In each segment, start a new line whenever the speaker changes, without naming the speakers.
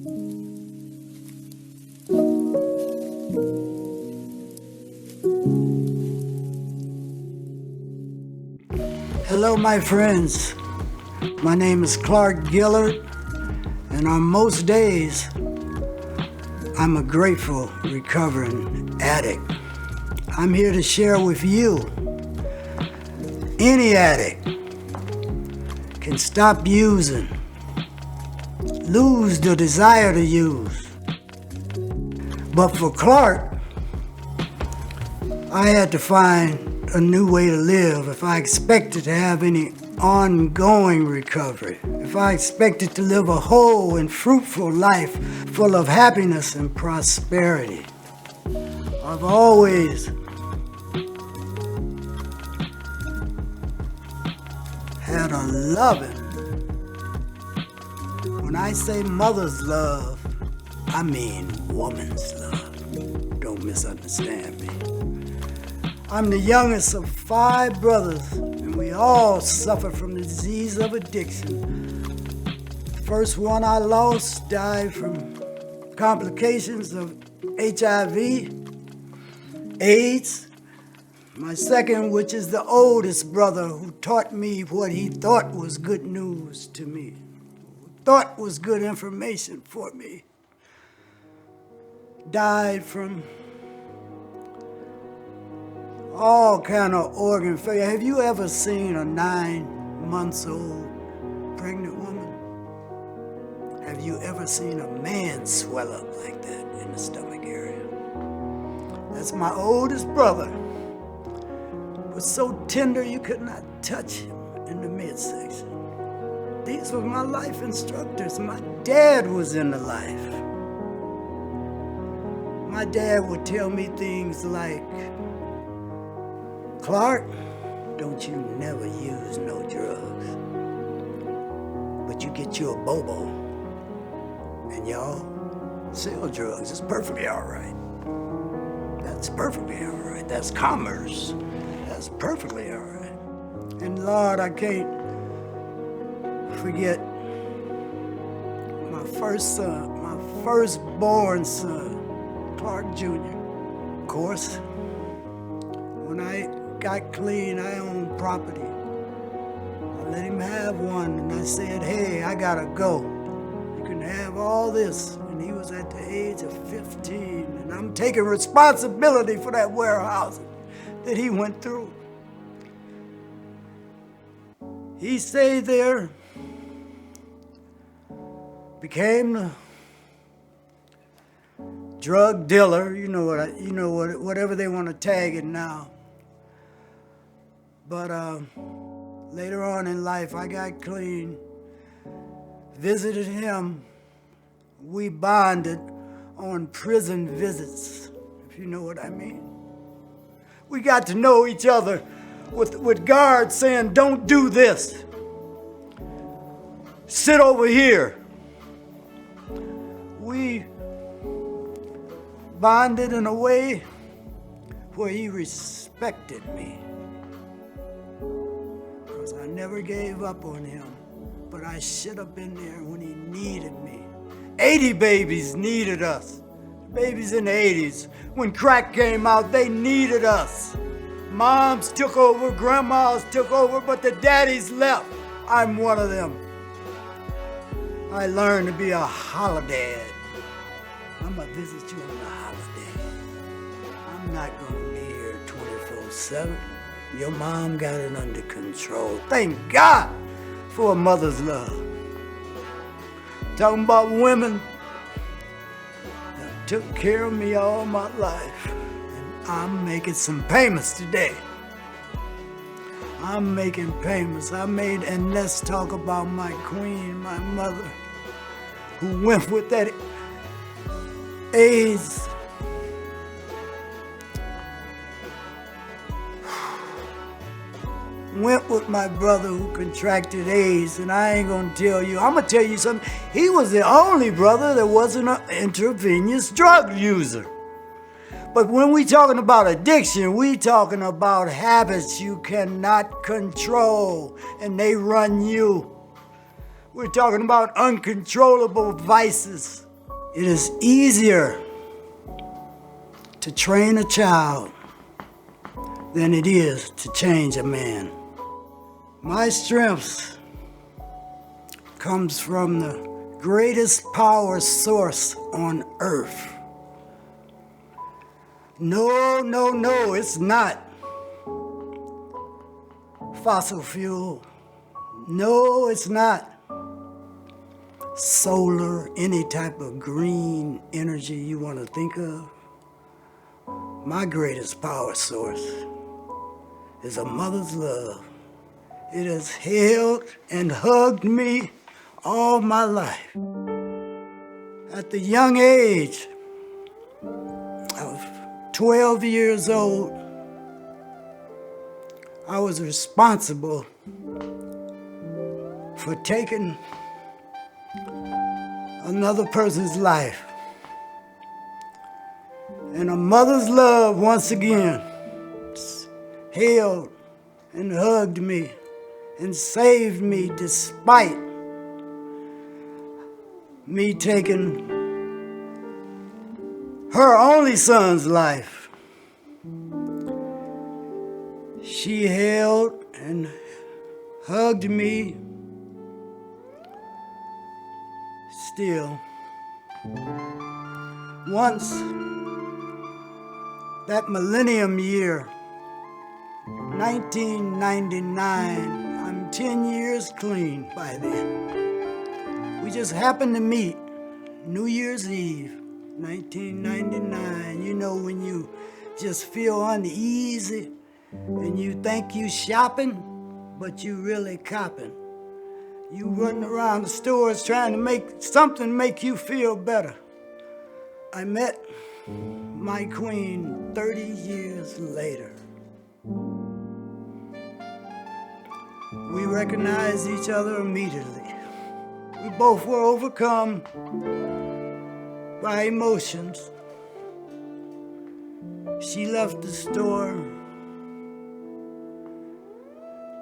Hello, my friends. My name is Gillard, and on most days, I'm a grateful, recovering addict. I'm here to share with you. Any addict can stop using, lose the desire to use. But for Clark, I had to find a new way to live if I expected to have any ongoing recovery, if I expected to live a whole and fruitful life full of happiness and prosperity. I've always had a loving. When I say mother's love, I mean woman's love. Don't misunderstand me. I'm the youngest of 5 brothers, and we all suffer from the disease of addiction. The first one I lost died from complications of HIV, AIDS. My second, which is the oldest brother, who taught me what he thought was good news to me, thought was good information for me, died from all kind of organ failure. Have you ever seen a 9-month-old pregnant woman? Have you ever seen a man swell up like that in the stomach area? That's my oldest brother. Was so tender you could not touch him in the midsection. These were my life instructors. My dad was in the life. My dad would tell me things like, Clark, don't you never use no drugs. But you get you a bobo, and y'all sell drugs. It's perfectly all right. That's perfectly all right. That's commerce. That's perfectly all right. And Lord, I can't forget my first son, my firstborn son, Clark Jr. Of course, when I got clean, I owned property. I let him have one, and I said, hey, I gotta go. You can have all this. And he was at the age of 15, and I'm taking responsibility for that warehouse that he went through. He stayed there, became the drug dealer, whatever they want to tag it now. But later on in life, I got clean, visited him. We bonded on prison visits, if you know what I mean. We got to know each other with guards saying, don't do this. Sit over here. We bonded in a way where he respected me. Because I never gave up on him, but I should have been there when he needed me. 80 babies needed us. Babies in the 80s. When crack came out, they needed us. Moms took over, grandmas took over, but the daddies left. I'm one of them. I learned to be a holiday. I'm gonna visit you on a holiday. I'm not gonna be here 24/7. Your mom got it under control. Thank God for a mother's love. Talking about women that took care of me all my life. And I'm making some payments today. I'm making payments. And let's talk about my queen, my mother, who went with that AIDS. Went with my brother who contracted AIDS, and I ain't gonna tell you. I'm gonna tell you something. He was the only brother that wasn't an intravenous drug user. But when we talking about addiction, we talking about habits you cannot control, and they run you. We're talking about uncontrollable vices. It is easier to train a child than it is to change a man. My strength comes from the greatest power source on earth. No, it's not fossil fuel. No, it's not solar, any type of green energy you want to think of. My greatest power source is a mother's love. It has held and hugged me all my life. At the young age of 12 years old, I was responsible for taking another person's life. And a mother's love once again held and hugged me and saved me despite me taking her only son's life. She held and hugged me still. Once, that millennium year, 1999, I'm 10 years clean by then. We just happened to meet New Year's Eve, 1999. You know, when you just feel uneasy and you think you shopping, but you really copping. You running around the stores trying to make something make you feel better. I met my queen 30 years later. We recognized each other immediately. We both were overcome by emotions. She left the store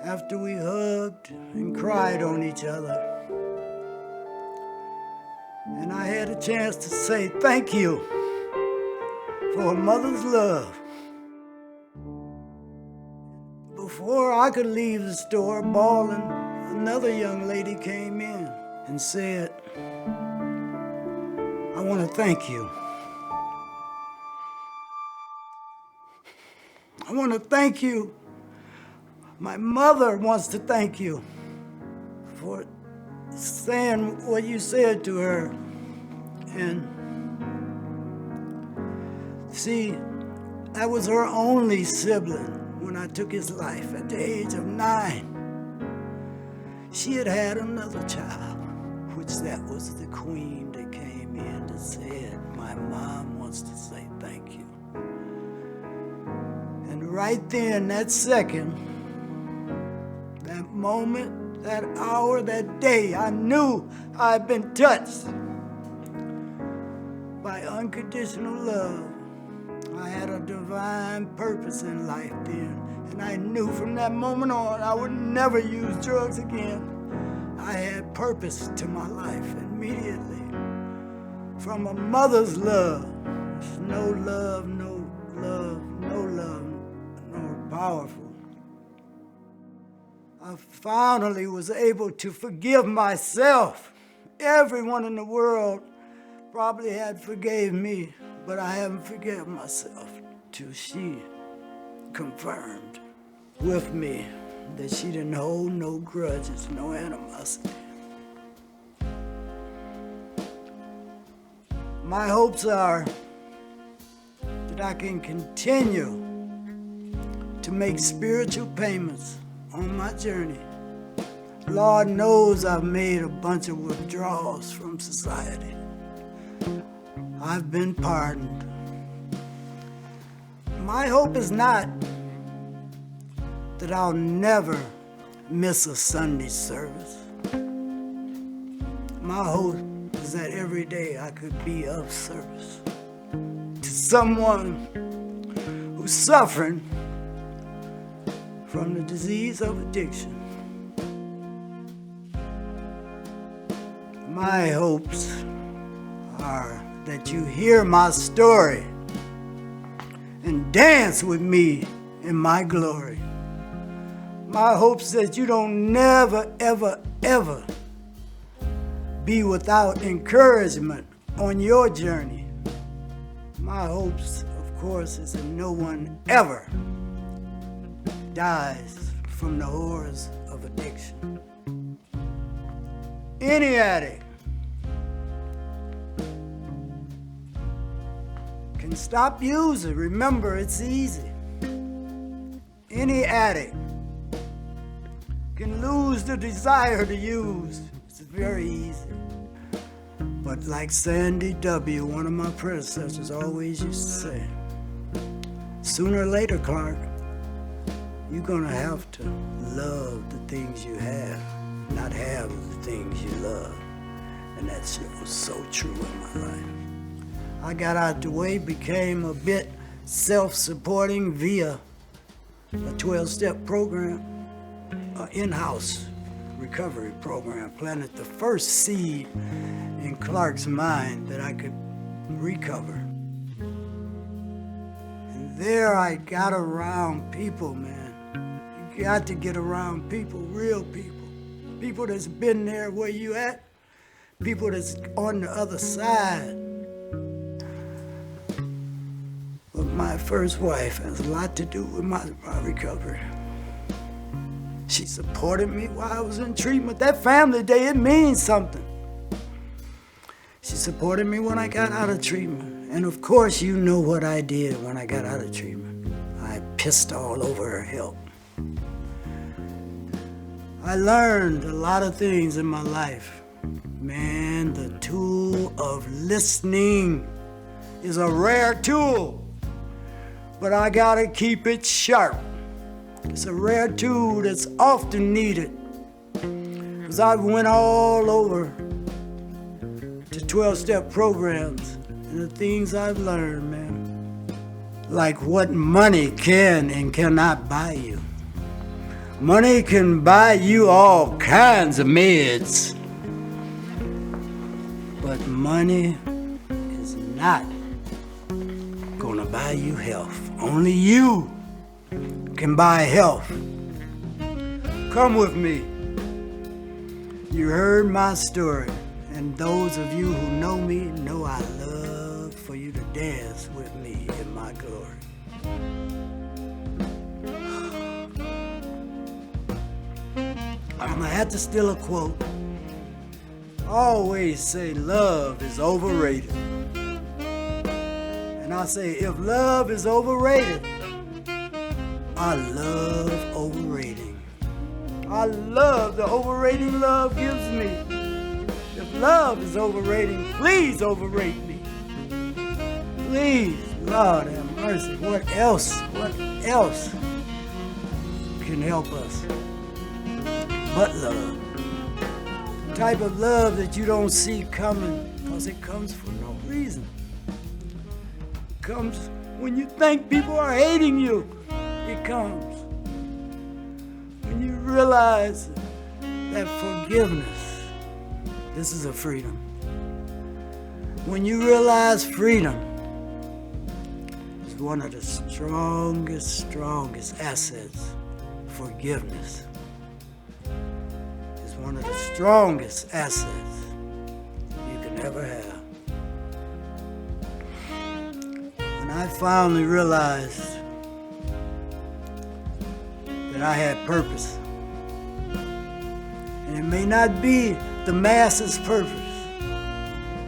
after we hugged and cried on each other. And I had a chance to say thank you for a mother's love. Before I could leave the store bawling, another young lady came in and said, I want to thank you. I want to thank you. My mother wants to thank you for saying what you said to her. And see, I was her only sibling when I took his life at the age of 9. She had had another child, which that was the queen that came in and said, my mom wants to say thank you. And right then, that second, that moment, that hour, that day, I knew I'd been touched by unconditional love. I had a divine purpose in life then, and I knew from that moment on I would never use drugs again. I had purpose to my life immediately. From a mother's love, there's no love more powerful. I finally was able to forgive myself. Everyone in the world probably had forgave me, but I haven't forgiven myself till she confirmed with me that she didn't hold no grudges, no animosity. My hopes are that I can continue to make spiritual payments on my journey. Lord knows I've made a bunch of withdrawals from society. I've been pardoned. My hope is not that I'll never miss a Sunday service. My hope is that every day I could be of service to someone who's suffering from the disease of addiction. My hopes are that you hear my story and dance with me in my glory. My hope's that you don't never, ever, ever be without encouragement on your journey. My hopes, of course, is that no one ever dies from the horrors of addiction. Any addict can stop using. Remember, it's easy. Any addict can lose the desire to use. It's very easy. But like Sandy W., one of my predecessors, always used to say, sooner or later, Clark, you're gonna have to love the things you have, not have the things you love. And that shit was so true in my life. I got out the way, became a bit self-supporting via a 12-step program, an in-house recovery program, planted the first seed in Clark's mind that I could recover. And there I got around people, man. You got to get around people, real people. People that's been there where you at, people that's on the other side. But my first wife has a lot to do with my recovery. She supported me while I was in treatment. That family day, it means something. She supported me when I got out of treatment. And of course, you know what I did when I got out of treatment. I pissed all over her help. I learned a lot of things in my life. Man, the tool of listening is a rare tool, but I gotta keep it sharp. It's a rare tool that's often needed, because I went all over to 12-step programs, and the things I've learned, man, like what money can and cannot buy you. Money can buy you all kinds of meds, but money is not gonna buy you health. Only you can buy health. Come with me. You heard my story, and those of you who know me know I love for you to dance with me in my glory. I'm gonna have to steal a quote. I always say love is overrated. And I say, if love is overrated, I love overrating. I love the overrating love gives me. If love is overrating, please overrate me. Please, Lord have mercy. What else can help us but love? The type of love that you don't see coming, because it comes for no reason. It comes when you think people are hating you. It comes when you realize that forgiveness, this is a freedom. When you realize freedom is one of the strongest assets, forgiveness is one of the strongest assets you can ever have. When I finally realized that I had purpose, and it may not be the masses' purpose,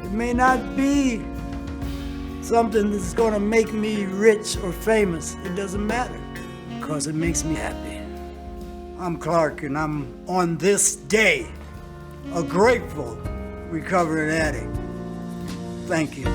it may not be something that's going to make me rich or famous. It doesn't matter, because it makes me happy. I'm Clark, and I'm on this day a grateful recovering addict. Thank you.